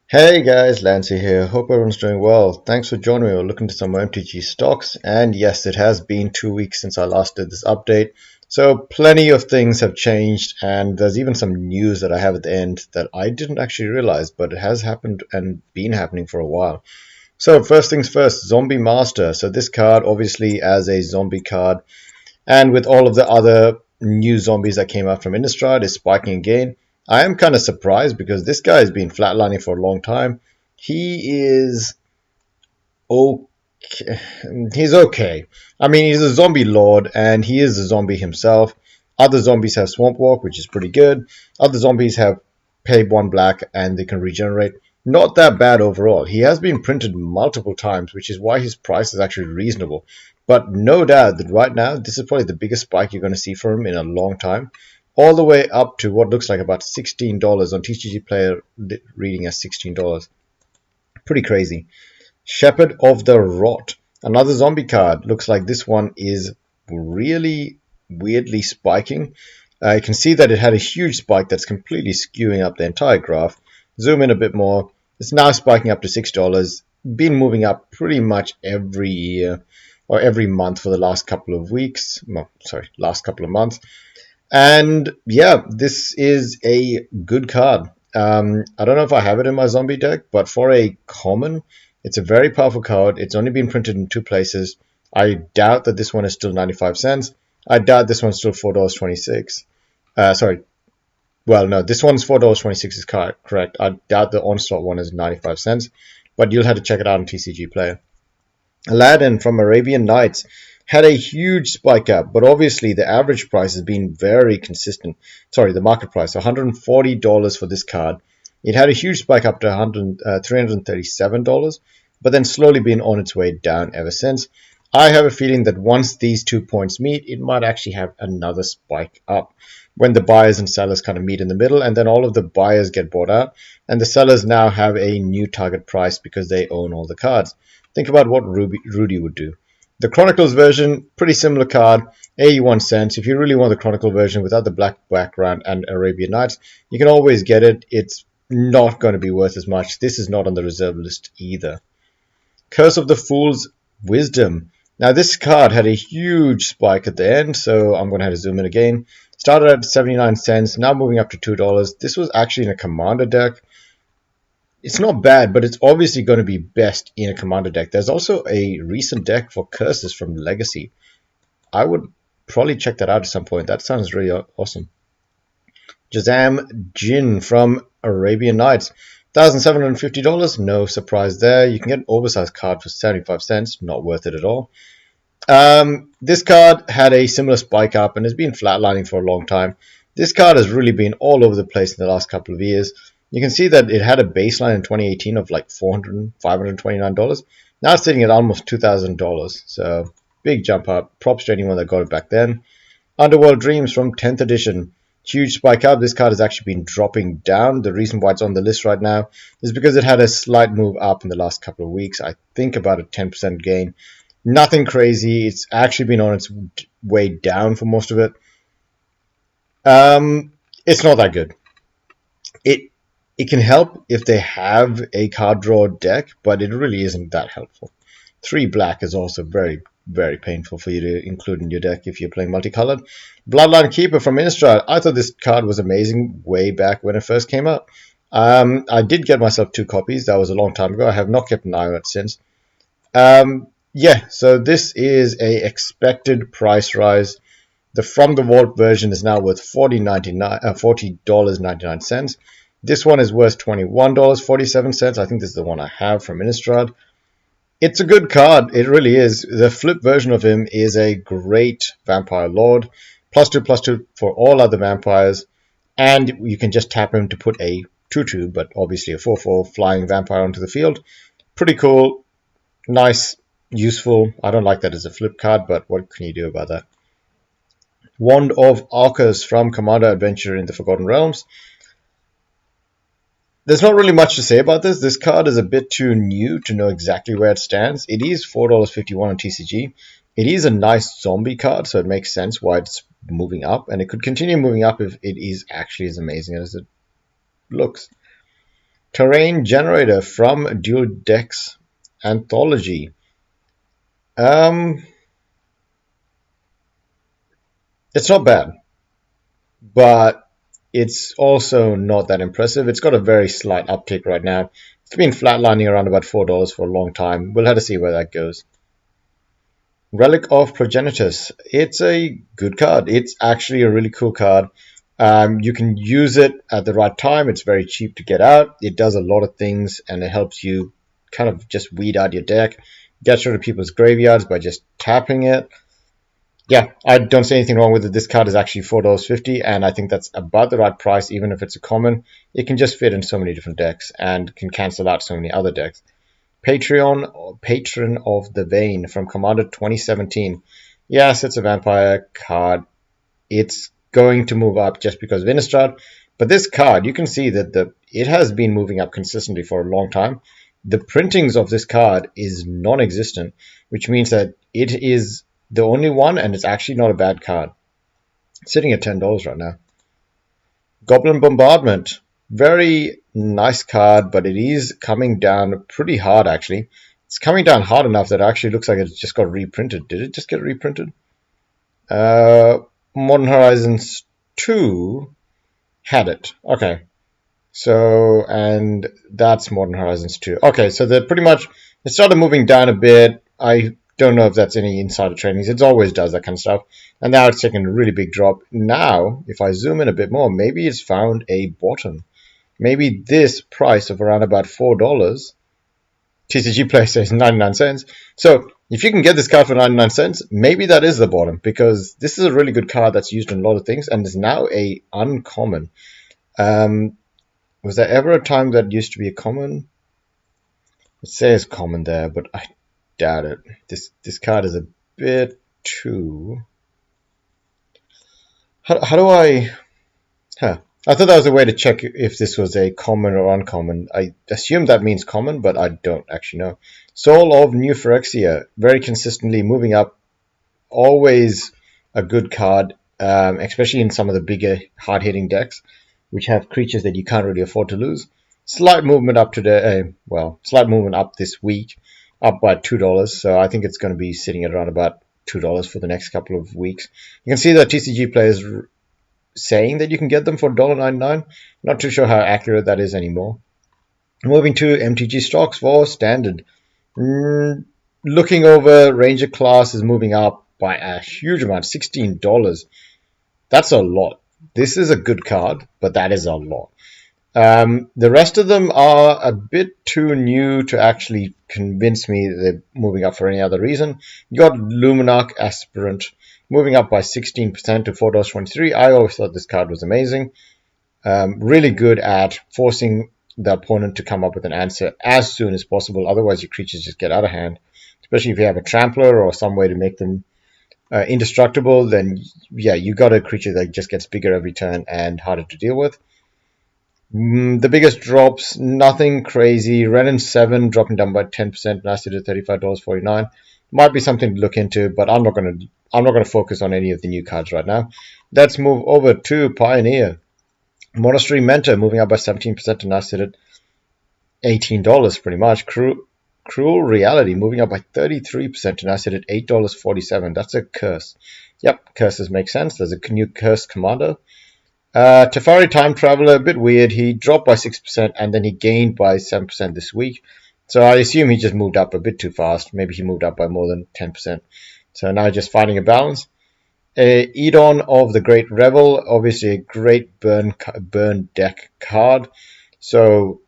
Hey guys, Lancy here. Hope everyone's doing well. Thanks for joining me. We're looking to some more MTG stocks, and yes, it has been 2 weeks since I last did this update. So plenty of things have changed, and there's even some news that I have at the end that I didn't actually realize, but it has happened and been happening for a while. So first things first, Zombie Master. So this card, obviously, as a zombie card, and with all of the other new zombies that came out from Innistrad, is spiking again. I am kind of surprised because this guy has been flatlining for a long time. He is okay. He's okay. I mean, he's a zombie lord, and he is a zombie himself. Other zombies have Swamp Walk, which is pretty good. Other zombies have pay 1 black, and they can regenerate. Not that bad overall. He has been printed multiple times, which is why his price is actually reasonable. But no doubt that right now, this is probably the biggest spike you're going to see from him in a long time. All the way up to what looks like about $16 on TCG Player, reading as $16. Pretty crazy. Shepherd of the Rot. Another zombie card. Looks like this one is really weirdly spiking. You can see that it had a huge spike that's completely skewing up the entire graph. Zoom in a bit more. It's now spiking up to $6. Been moving up pretty much every year or every month for the last couple of weeks. Well, sorry, last couple of months. And yeah, this is a good card. I don't know if I have it in my zombie deck, but for a common, it's a very powerful card. It's only been printed in 2 places. I doubt that this one is still 95 cents. I doubt this one's still $4.26. Sorry. Well, no, this one's $4.26 is correct. I doubt the Onslaught one is 95 cents, but you'll have to check it out on TCG Player. Aladdin from Arabian Nights had a huge spike up, but obviously the average price has been very consistent. Sorry, the market price, $140 for this card. It had a huge spike up to $337, but then slowly been on its way down ever since. I have a feeling that once these 2 points meet, it might actually have another spike up when the buyers and sellers kind of meet in the middle, and then all of the buyers get bought out, and the sellers now have a new target price because they own all the cards. Think about what Rudy would do. The Chronicles version, pretty similar card, 81 cents. If you really want the Chronicle version without the black background and Arabian Nights, you can always get it. It's not going to be worth as much. This is not on the reserve list either. Curse of the Fool's Wisdom. Now this card had a huge spike at the end, so I'm going to have to zoom in again. Started at 79 cents, now moving up to $2. This was actually in a commander deck. It's not bad, but it's obviously going to be best in a commander deck. There's also a recent deck for curses from Legacy. I would probably check that out at some point. That sounds really awesome. Jazam Jin from Arabian Nights. $1,750, no surprise there. You can get an oversized card for 75 cents, not worth it at all. This card had a similar spike up and has been flatlining for a long time. This card has really been all over the place in the last couple of years. You can see that it had a baseline in 2018 of like $529. Now it's sitting at almost $2,000. So big jump up. Props to anyone that got it back then. Underworld Dreams from 10th edition. Huge spike up. This card has actually been dropping down. The reason why it's on the list right now is because it had a slight move up in the last couple of weeks. I think about a 10% gain. Nothing crazy. It's actually been on its way down for most of it. It's not that good. It can help if they have a card draw deck, but it really isn't that helpful. 3 black is also very, very painful for you to include in your deck if you're playing multicolored. Bloodline Keeper from Innistrad. I thought this card was amazing way back when it first came out. I did get myself 2 copies. That was a long time ago. I have not kept an eye on it since. Yeah, so this is a expected price rise. The From the Vault version is now worth $40.99. This one is worth $21.47. I think this is the one I have from Innistrad. It's a good card. It really is. The flip version of him is a great vampire lord. +2/+2 for all other vampires. And you can just tap him to put a 2/2, but obviously a 4/4 flying vampire onto the field. Pretty cool. Nice. Useful. I don't like that as a flip card, but what can you do about that? Wand of Arcus from Commander Adventure in the Forgotten Realms. There's not really much to say about this. This card is a bit too new to know exactly where it stands. It is $4.51 on TCG. It is a nice zombie card, so it makes sense why it's moving up, and it could continue moving up if it is actually as amazing as it looks. Terrain Generator from Dual Decks Anthology. Um, it's not bad, but it's also not that impressive. It's got a very slight uptick right now. It's been flatlining around about $4 for a long time. We'll have to see where that goes. Relic of Progenitus. It's a good card. It's actually a really cool card. You can use it at the right time. It's very cheap to get out. It does a lot of things, and it helps you kind of just weed out your deck. Get rid of people's graveyards by just tapping it. Yeah, I don't see anything wrong with it. This card is actually $4.50, and I think that's about the right price, even if it's a common. It can just fit in so many different decks and can cancel out so many other decks. Patron of the Vein from Commander 2017. Yes, it's a vampire card. It's going to move up just because of Innistrad. But this card, you can see that it has been moving up consistently for a long time. The printings of this card is non-existent, which means that it is the only one, and it's actually not a bad card. It's sitting at $10 right now. Goblin Bombardment. Very nice card, but it is coming down pretty hard, actually. It's coming down hard enough that it actually looks like it just got reprinted. Did it just get reprinted? Modern Horizons 2 had it. Okay. So, and that's Modern Horizons 2. Okay, so they're pretty much, it started moving down a bit. I don't know if that's any insider tradings. It always does that kind of stuff. And now it's taking a really big drop. Now, if I zoom in a bit more, maybe it's found a bottom. Maybe this price of around about $4, TCG Play says 99 cents. So if you can get this card for 99 cents, maybe that is the bottom, because this is a really good card that's used in a lot of things and is now a uncommon. Was there ever a time that used to be a common? It says common there, but I doubt it. This card is a bit too... How do I... Huh. I thought that was a way to check if this was a common or uncommon. I assume that means common, but I don't actually know. Soul of New Phyrexia, very consistently moving up. Always a good card, especially in some of the bigger, hard-hitting decks, which have creatures that you can't really afford to lose. Slight movement up today. Slight movement up this week, up by $2. So I think it's going to be sitting at around about $2 for the next couple of weeks. You can see that TCG players saying that you can get them for $1.99. Not too sure how accurate that is anymore. Moving to MTG stocks for standard. Looking over, Ranger class is moving up by a huge amount, $16. That's a lot. This is a good card, but that is a lot. The rest of them are a bit too new to actually convince me that they're moving up for any other reason. You got Luminarch Aspirant moving up by 16% to $4.23. I always thought this card was amazing. Really good at forcing the opponent to come up with an answer as soon as possible. Otherwise, your creatures just get out of hand. Especially if you have a Trampler or some way to make them indestructible, then yeah, you got a creature that just gets bigger every turn and harder to deal with. The biggest drops, nothing crazy. Renin 7 dropping down by 10%, nicely to $35.49. Might be something to look into, but I'm not gonna focus on any of the new cards right now. Let's move over to Pioneer. Monastery Mentor moving up by 17% to now sit at $18 pretty much. Cruel Reality moving up by 33% to now sit at $8.47. That's a curse. Yep, curses make sense. There's a new curse commander. Teferi Time Traveler, a bit weird. He dropped by 6% and then he gained by 7% this week. So I assume he just moved up a bit too fast. Maybe he moved up by more than 10%. So now just finding a balance. Edon of the Great Revel, obviously a great burn deck card. So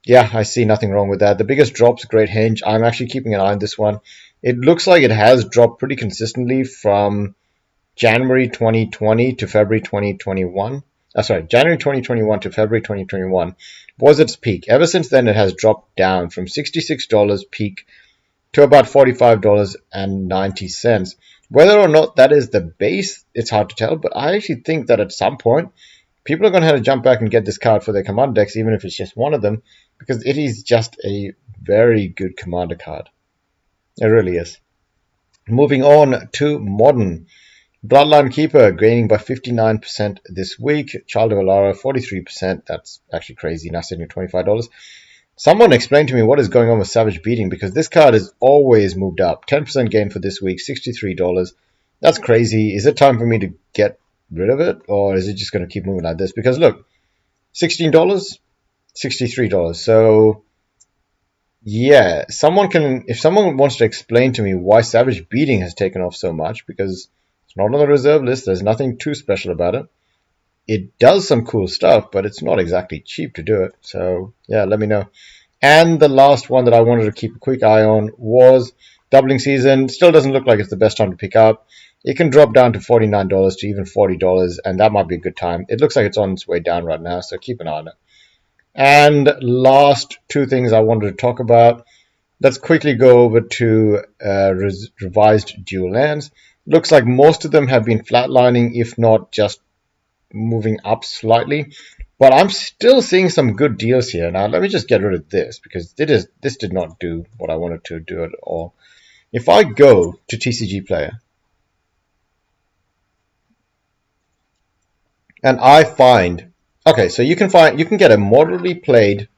yeah, I see nothing wrong with that. The biggest drop's Great Henge. I'm actually keeping an eye on this one. It looks like it has dropped pretty consistently from January 2020 to February 2021. January 2021 to February 2021 was its peak. Ever since then, it has dropped down from $66 peak to about $45.90. Whether or not that is the base, it's hard to tell, but I actually think that at some point, people are going to have to jump back and get this card for their commander decks, even if it's just one of them, because it is just a very good commander card. It really is. Moving on to Modern. Bloodline Keeper gaining by 59% this week. Child of Alara 43%. That's actually crazy. Now sitting at $25. Someone explain to me what is going on with Savage Beating, because this card has always moved up. 10% gain for this week, $63. That's crazy. Is it time for me to get rid of it, or is it just going to keep moving like this? Because look, $16, $63. So yeah, if someone wants to explain to me why Savage Beating has taken off so much, because it's not on the reserve list, there's nothing too special about it. It does some cool stuff, but it's not exactly cheap to do it. So yeah, let me know. And the last one that I wanted to keep a quick eye on was Doubling Season. Still doesn't look like it's the best time to pick up. It can drop down to $49 to even $40, and that might be a good time. It looks like it's on its way down right now, so keep an eye on it. And last two things I wanted to talk about. Let's quickly go over to revised dual lands. Looks like most of them have been flatlining, if not just moving up slightly. But I'm still seeing some good deals here. Now, let me just get rid of this, because this did not do what I wanted to do at all. If I go to TCG Player and I find, okay, so you can get a moderately played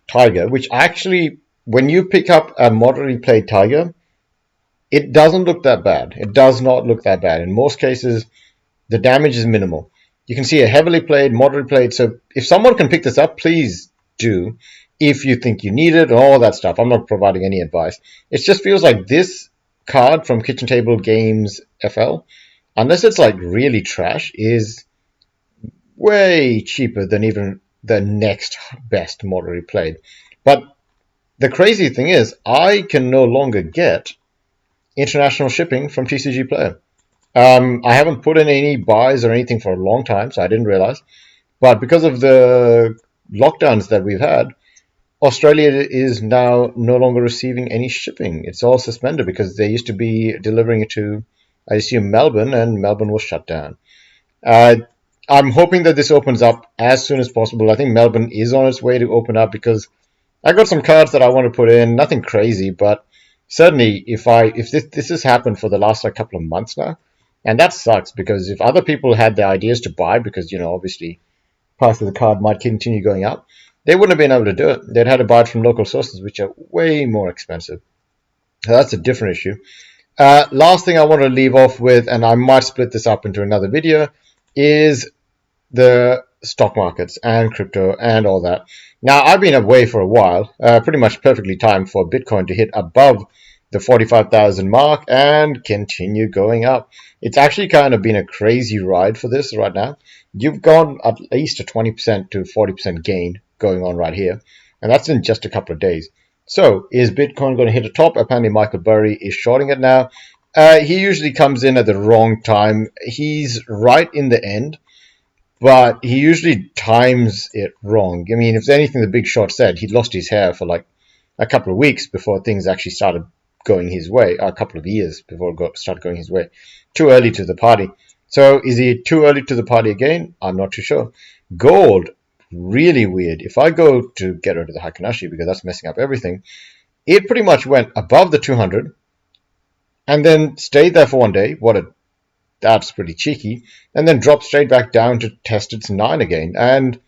Tiger, which actually, when you pick up a moderately played Tiger, it doesn't look that bad. It does not look that bad. In most cases, the damage is minimal. You can see a heavily played, moderately played. So if someone can pick this up, please do. If you think you need it, all that stuff. I'm not providing any advice. It just feels like this card from Kitchen Table Games FL, unless it's like really trash, is way cheaper than even the next best moderately played. But the crazy thing is, I can no longer get international shipping from TCG Player. I haven't put in any buys or anything for a long time, so I didn't realize. But because of the lockdowns that we've had, Australia is now no longer receiving any shipping. It's all suspended because they used to be delivering it to, I assume, Melbourne, and Melbourne was shut down. Uh, I'm hoping that this opens up as soon as possible. I think Melbourne is on its way to open up, because I got some cards that I want to put in. Nothing crazy, but certainly if this has happened for the last like couple of months now, and that sucks, because if other people had the ideas to buy, because obviously price of the card might continue going up, they wouldn't have been able to do it. They'd had to buy it from local sources, which are way more expensive. So that's a different issue. Last thing I want to leave off with, and I might split this up into another video, is the stock markets and crypto and all that. Now, I've been away for a while, pretty much perfectly timed for Bitcoin to hit above the 45,000 mark and continue going up. It's actually kind of been a crazy ride for this right now. You've gone at least a 20% to 40% gain going on right here, and that's in just a couple of days. So, is Bitcoin going to hit a top? Apparently, Michael Burry is shorting it now. He usually comes in at the wrong time. He's right in the end, but he usually times it wrong. I mean, if there's anything the Big Short said, he'd lost his hair for like a couple of weeks before things actually started going his way, a couple of years before it started going his way. Too early to the party. So is he too early to the party again? I'm not too sure. Gold, really weird. If I go to get rid of the Hakanashi, because that's messing up everything, it pretty much went above the 200 and then stayed there for one day. That's pretty cheeky. And then dropped straight back down to test its 9 again. And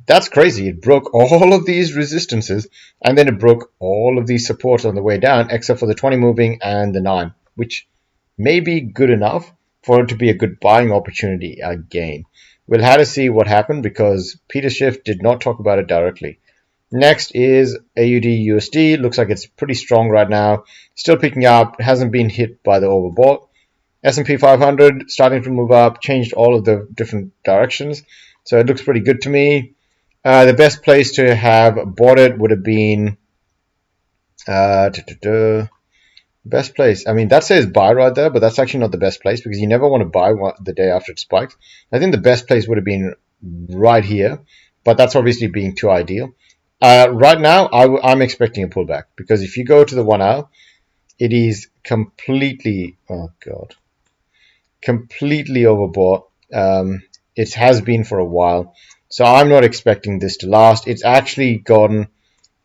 that's crazy. It broke all of these resistances, and then it broke all of these supports on the way down, except for the 20 moving and the 9, which may be good enough for it to be a good buying opportunity again. We'll have to see what happened, because Peter Schiff did not talk about it directly. Next is AUD USD. Looks like it's pretty strong right now. Still picking up. Hasn't been hit by the overbought. S&P 500 starting to move up. Changed all of the different directions. So it looks pretty good to me. The best place to have bought it would have been best place. I mean, that says buy right there, but that's actually not the best place, because you never want to buy the day after it spikes. I think the best place would have been right here, but that's obviously being too ideal. Right now, I'm expecting a pullback, because if you go to the 1 hour, it is completely, oh god, completely overbought. It has been for a while. So I'm not expecting this to last. It's actually gotten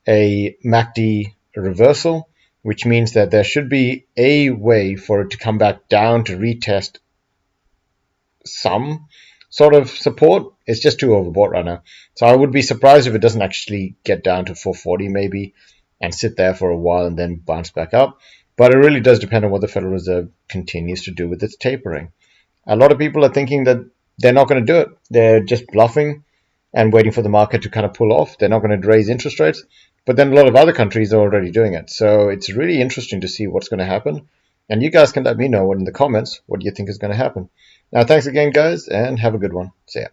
a MACD reversal, which means that there should be a way for it to come back down to retest some sort of support. It's just too overbought right now. So I would be surprised if it doesn't actually get down to 440 maybe and sit there for a while and then bounce back up. But it really does depend on what the Federal Reserve continues to do with its tapering. A lot of people are thinking that they're not going to do it. They're just bluffing and waiting for the market to kind of pull off. They're not going to raise interest rates. But then a lot of other countries are already doing it. So it's really interesting to see what's going to happen. And you guys can let me know in the comments what you think is going to happen. Now, thanks again, guys, and have a good one. See ya.